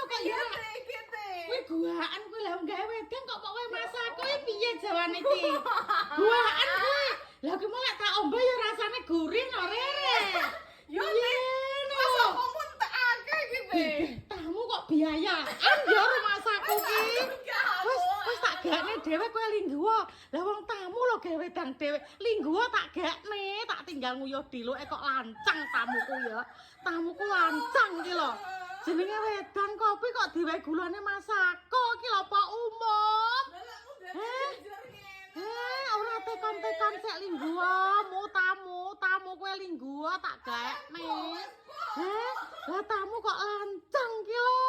kok ya. Kuwi guaan kuwi lha gawe wedang kok kowe masak kuwi piye jawane iki? Guaan kuwi. Lah ki malah tak ombe ya rasane gurih no Rere. Yo masa kamu tak akeh gitu. Tamu kok biayaan ya rumah saku ki. Wis tak gakne dhewe kowe lingguwa. Lah wong tamu lho gawe wedang dhewe. Lingguwa tak gakne, tak tinggal nguyuh diluke kok lancang tamuku ya. Tamuku lancang ki lho. Jenenge wedang kopi kok diwehi gulane masako ki lho apa umum. Ora tekon-tekon sik lingguwa, tamu kowe lingguwa tak gakne. Lah tamu kok lancang ki lho.